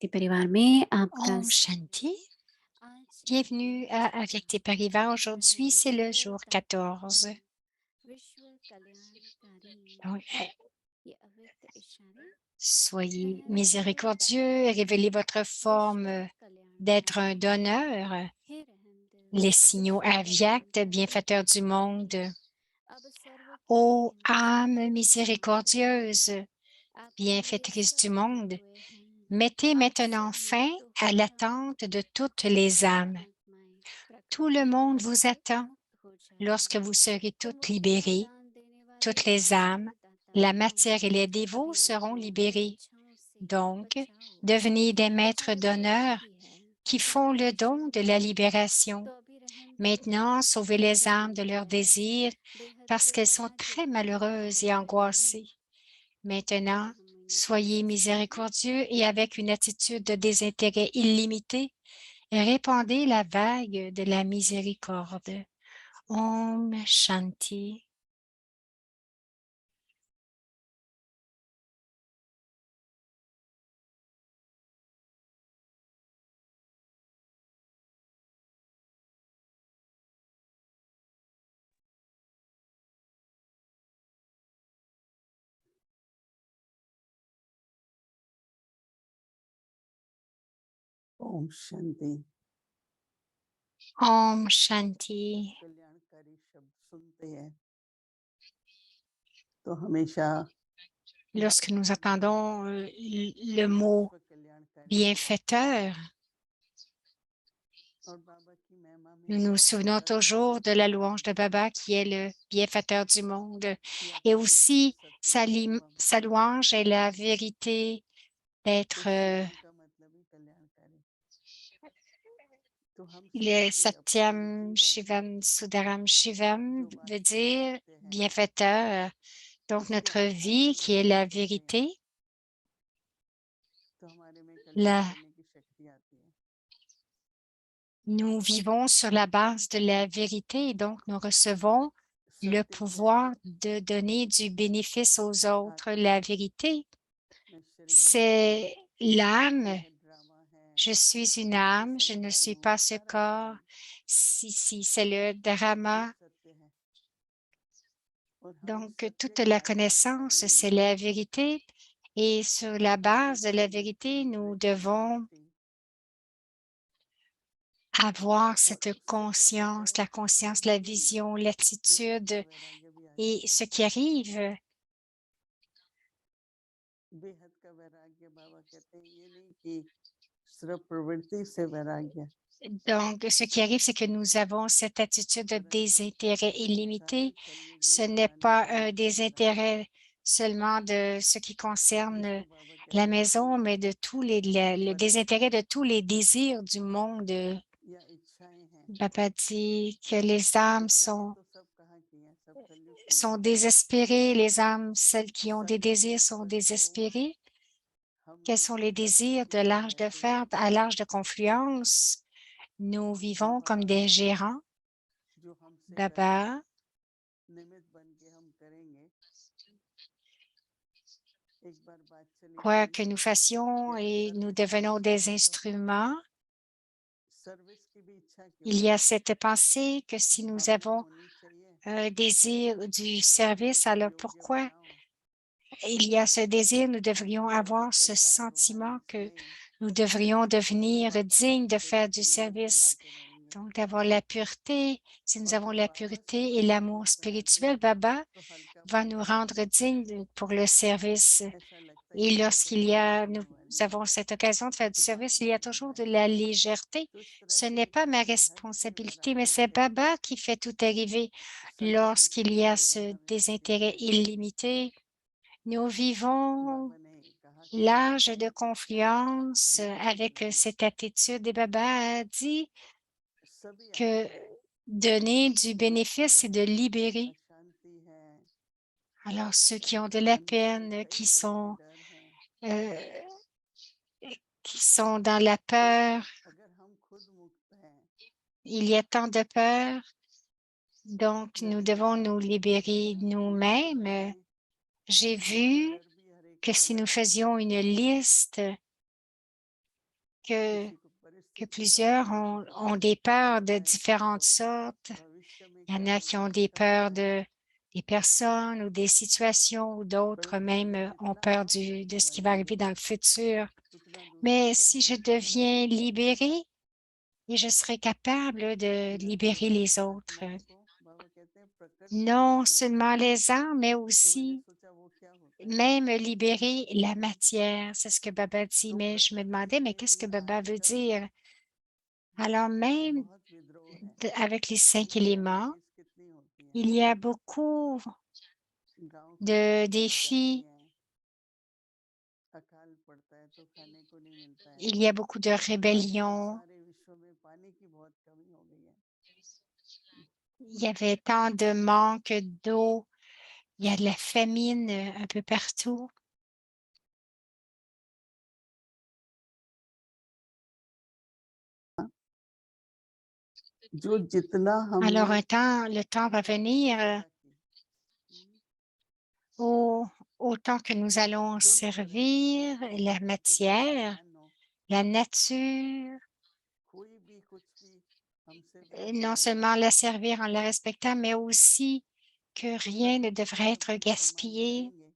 व्यक्ति परिवार में आपका Om Shanti. Bienvenue à Avec tes parivants. Aujourd'hui, c'est le jour 14. Donc, soyez miséricordieux et révélez votre forme d'être un donneur, les signaux aviaques, bienfaiteurs du monde. Ô âme miséricordieuse, bienfaitrice du monde, mettez maintenant fin à l'attente de toutes les âmes. Tout le monde vous attend. Lorsque vous serez toutes libérées, toutes les âmes, la matière et les dévots seront libérés. Donc, devenez des maîtres d'honneur qui font le don de la libération. Maintenant, sauvez les âmes de leurs désirs parce qu'elles sont très malheureuses et angoissées. Maintenant, soyez miséricordieux et avec une attitude de désintérêt illimité, répandez la vague de la miséricorde. Om Shanti. Om Shanti. Om Shanti. कल्याणकारी शब्द सुनते हैं तो हमेशा Lorsque nous entendons le mot विश्व कल्याणकारी bienfaiteur, और बाबा की महिमा में nous nous souvenons toujours de la louange de Baba qui est le bienfaiteur du monde et aussi sa louange est la vérité तो d'être शिवम का मतलब ही कल्याणकारी। तो हम le सभी भी अपनी Satyam जीवन Shivam Sudaram Shivam जो veut बातें dire सुनते हैं bienfaiteur. Donc उसके notre आधार vie पर qui est जीवन la जीते हैं vérité, तो हमारे में कल्याण la, करने की शक्ति आती है। nous vivons sur la base de la vérité et donc nous recevons le सत्य क्या pouvoir है? de donner du bénéfice aux autres. आत्मा La है, vérité, मैं शरीर नहीं हूँ, c'est l'âme. यह ड्रामा है, Je suis une ये âme, je ne संसार suis मोह pas ce सारा corps. Drama, Si, c'est le ये drama. सत्य है और हम इस Donc, सत्य toute के la आधार पर connaissance, ही c'est la vérité. Et sur la अपने base de la जीवन vérité, की nous दृष्टि devons दृष्टि avoir और cette इससे क्या होता conscience, है la conscience, la जीवन में vision, बेहद का l'attitude. वैराग्य भी आ Et जाता ce है। qui arrive, बेहद का वैराग्य बाबा कहते हैं ये नहीं कि सिर्फ प्रवृत्ति से वैराग्य, donc, ce qui arrive, c'est que nous avons cette attitude de परंतु désintérêt सारे illimité. कलयुगी Ce n'est बनाने pas वाले un से वैराग्य, désintérêt seulement de ce qui concerne जिसको बाबा la कहते हैं maison, mais de tous le बड़े désintérêt de tous les désirs du monde. या इच्छाएं हैं। Papa dit que les âmes इच्छाएं तो सब कहाँ की हैं, सब कलयुग की sont हैं। désespérées, les âmes, celles qui ont des सारी désirs sont ऊपर तो désespérées. हम Quels sont les désirs de सीधे l'âge de बैठे fer हैं à l'âge de confluence? Nous जो vivons comme बाबा des कहते हैं gérants. जो हमसे करेंगे Baba निमित्त बन के हम करेंगे। एक बार बात चली quoi थी que nous कि fassions अगर et nous सर्विस की devenons इच्छा des है तो instruments, सर्विस की भी इच्छा क्यों il y है, a cette pensée que si nous भावना avons होनी चाहिए un désir du कि किसी service, को alors योग्य pourquoi बनाओ। il y a ce désir? Nous devrions पवित्र avoir ce होकर sentiment रूहानी que स्नेह nous devrions devenir बाबा dignes de हमसे faire du निमित्त service. बनाते रहेंगे Donc, d'avoir la pureté. Si nous और avons जब la बाबा से pureté et हम l'amour निमित्त बनाते spirituel, हैं Baba तो va हल्कापन nous लगता rendre है। dignes pour le service. ऐसा लगता है Et कि ये तो lorsqu'il y बड़ी a, nous होने वाली है। avons cette occasion de faire du तो बाबा service, il y का a toujours de वैराग्य, la légèreté. तो इस तरह Ce से n'est pas ma बेहद के responsabilité, mais वैराग्य c'est से Baba qui fait tout arriver. सत्य Lorsqu'il y की a ce जीवन हमें désintérêt बतलाते हैं। illimité, nous vivons बाबा ने कहा कि l'âge de confluence निमित्त avec बनो, cette attitude. Et Baba a dit सभी que आते हैं, donner du दुख bénéfice, c'est है, de libérer. अशांति है, Alors, ceux qui ont de la अंदर peine, कई तरह के डर हैं। euh, qui sont dans la तो peur, अगर हम खुद मुक्त हैं, il y a tant de peur, donc nous मैंने devons देखा nous है कि libérer लिस्ट nous-mêmes. बनाएं J'ai जिसका vu डर भी हर एक que को si nous अलग है, faisions une liste que, किसी को que परिस्थिति का plusieurs भय है, ont des peurs de चिंता है कि différentes sortes. भविष्य में Il y en क्या a qui होगा, ont des अच्छा बुरा peurs है। des personnes ou des situations, ou d'autres परंतु même अगर ont जितना peur हम de Krishna ce qui va arriver बनेंगे dans le futur. उतना दूसरों Mais को si हम je लाभ deviens देंगे। libérée, et je serai capable de न libérer केवल les autres, आत्माओं को, बाबा कहते हैं प्रकट non मन होता seulement है। les âmes, mais तो मैंने aussi सोचा वो क्या होता है। même libérer la matière. C'est ce que Baba dit, तो mais je me प्रकृति demandais, mais में qu'est-ce भी que Baba veut आजकल dire? Alors même बहुत विद्रोह है। avec les 5 éléments, एक्टिविटीज कितनी होती हैं, il y a beaucoup गांव की de लड़कियां जाती défis, हैं, अकाल पड़ता है तो खाने को नहीं मिलता है। il y a beaucoup de आजकल rébellions. सारे विश्व में पानी की बहुत कमी हो गई है। Il y avait tant de manque d'eau, il y a de la famine un peu partout. जो जितना Alors हमने le temps va venir सेवा की, autant que nous allons दोनों तरह servir la प्रकृति के matière, समान हो, la nature, कोई भी कुछ भी हमसे वंचित non नहीं seulement होना la चाहिए। servir en la respectant, mais aussi que तो rien ne प्रकृति को devrait जब être हम सम्मान gaspillé. करेंगे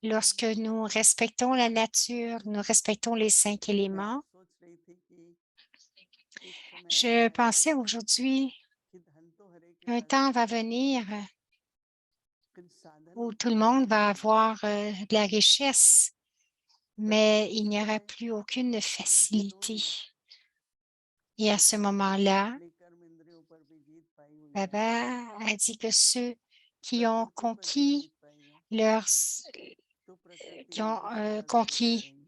Lorsque nous respectons la nature, nous respectons les 5 मैं आज éléments. सोच रही थी कि एक समय ऐसा Je आएगा pensais aujourd'hui कि धन तो हर एक के qu'un पास temps va रहेगा, venir लेकिन साधनों où की tout le कमी monde नहीं va होगी। avoir de la richesse, परंतु mais उस il n'y aura समय plus aucune facilité. जिन्होंने Et à तो ce बाबा कहते हैं moment-là, अपनी कर्म इंद्रियों पर भी जीत पाई हुई है, Baba a dit que ceux qui ont प्रकृति पर भी conquis जीत पाई है, leurs, तो प्रकृति qui ont उनको सदा सेवा conquis करेगी।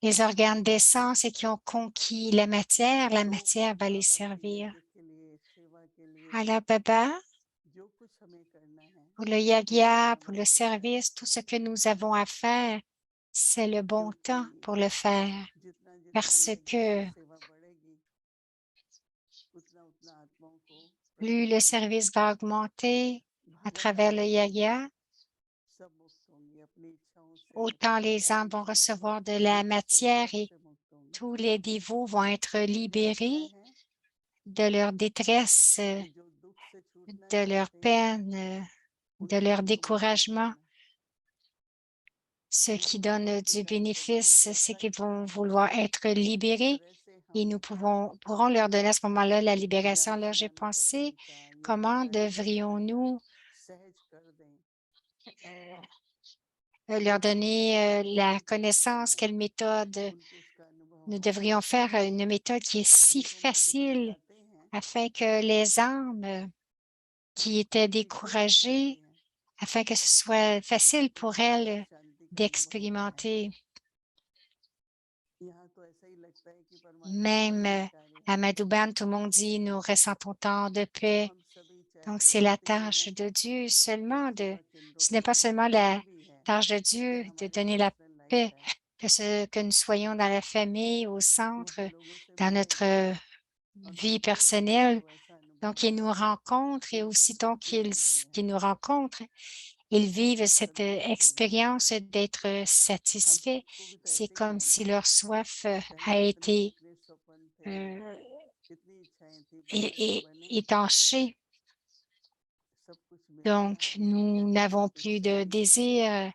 les organes d'essence et qui ont conquis la matière तो va les बाबा के servir. यज्ञ के लिए, सेवा के लिए Alors, Baba, जो कुछ हमें करना है pour le यही yagya, pour समय le बचा है, service, tout ce que nous avons à faire, c'est le bon temps क्योंकि pour le faire. जितना जितना Parce यज्ञ से que सेवा बढ़ेगी उतना उतना आत्माओं को plus le प्रकृति service va augmenter à Bhagavat travers le आत्मा मिलेगी, yagya, सब मुक्त होंगी, अपनी इच्छाओं से मुक्त autant होंगी, les âmes vont recevoir de la दुख से matière कष्ट et से मुक्त होंगी। tous les dévots vont être यह क्या libérés है de leur détresse, कि जो दुख से छूटना de leur चाहते हैं peine, de उनको leur दुख मुक्त नहीं découragement. करना, Ceux qui उनको donnent भगवत की du तरफ बढ़ने bénéfice, की c'est qu'ils vont attraction vouloir être किस libérés तरह से et हम nous pourrons leur donner à ce moment-là la libération. ज्ञान Alors, j'ai सुनाने का pensé, तरीका, यज्ञ comment कराने का तरीका devrions-nous सहज कर दें, leur donner la जिनको कष्ट connaissance, है quelle méthode उनको उसका अनुभव nous हो, devrions faire, une méthode qui est si जिनको में दुख में facile जाते हैं afin que les âmes qui étaient उनकी खुद बन जाती découragées, हैं, afin que ce soit कि facile कितना pour सुख elles शांति का अनुभव होता है। d'expérimenter. यहाँ तो ऐसा ही लगता है कि परमात्मा Même बड़ा अधिकारी है, à Madhuban, tout le monde dit, nous ressentons tant de तो paix. हम सभी चाहे Donc, c'est la प्रकृति में tâche हैं de Dieu या seulement सेवा केंद्रों ce n'est में pas हैं, seulement कहीं la भी हैं, tâche de चाहे Dieu de हमारे donner la personal paix, life है, que nous soyons dans la famille, au वो centre, भी लोगों से dans मिले notre और vie दूसरों में भी personnelle. उनको ऐसा अनुभव Donc, ils हो nous rencontrent कि et उनको aussitôt तृप्ति मिल रही है, qu'ils nous rencontrent, ils vivent ऐसा cette संतोष होगा। expérience d'être हम satisfaits. सबको भी तो C'est ऐसे ही comme है ना, si leur soif पहले a अपने été कितने स्वप्न थे, euh, कितनी इच्छाएं थी, बड़े लोग बने, étanchée. सब कुछ मिल गया, Donc, अब nous कहते हैं n'avons अब plus इच्छा de नहीं है। désir.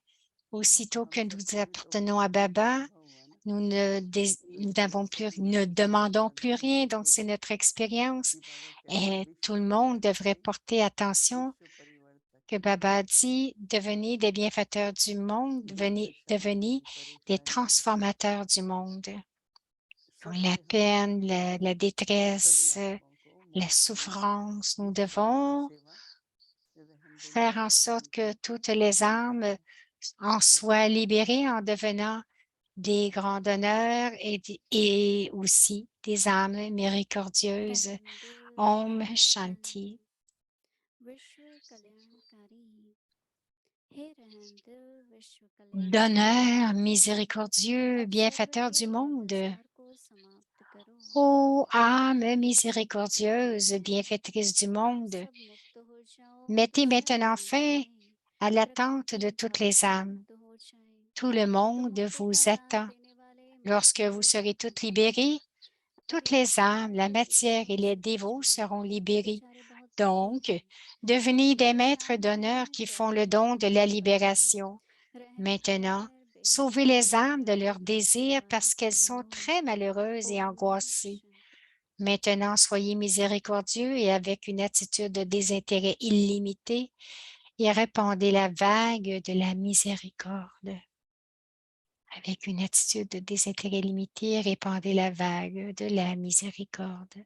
Aussitôt हम que nous सबको भी तो appartenons à भगवत गीता Baba, अनुभव हुआ ना, nous इसलिए n'avons plus, सभी ne इच्छाओं को demandons त्याग plus देना rien. Donc, c'est चाहिए notre expérience. कि बाबा कहते हैं Et tout विश्व le monde कल्याण devrait करें, porter attention विश्व परिवर्तक, que Baba a dit, devenez des bienfaiteurs du monde, दुख devenez शांति des परेशानी transformateurs du monde. Donc, सब la में हम peine, la सभी détresse, आत्माओं को la मुक्त करें, souffrance, nous ईश्वर की devons सेवा faire en दाता sorte que बनकर toutes les हम âmes करें, en ऐसा soient libérées en devenant des grands donneurs et aussi des âmes miséricordieuses. Om Shanti. Donneur miséricordieux, bienfaiteur du monde. Ô âme miséricordieuse, bienfaitrice du monde, mettez maintenant fin à l'attente de toutes les âmes. Tout le monde vous attend. Lorsque vous serez toutes libérées, toutes les âmes, la matière et les dévots seront libérés. Donc, devenez des maîtres d'honneur qui font le don de la libération. Maintenant, sauvez les âmes de leurs désirs parce qu'elles sont très malheureuses et angoissées. Maintenant, soyez miséricordieux et avec une attitude de désintérêt illimité et répandez la vague de la miséricorde. Avec une attitude de désintérêt limité, répandez la vague de la miséricorde.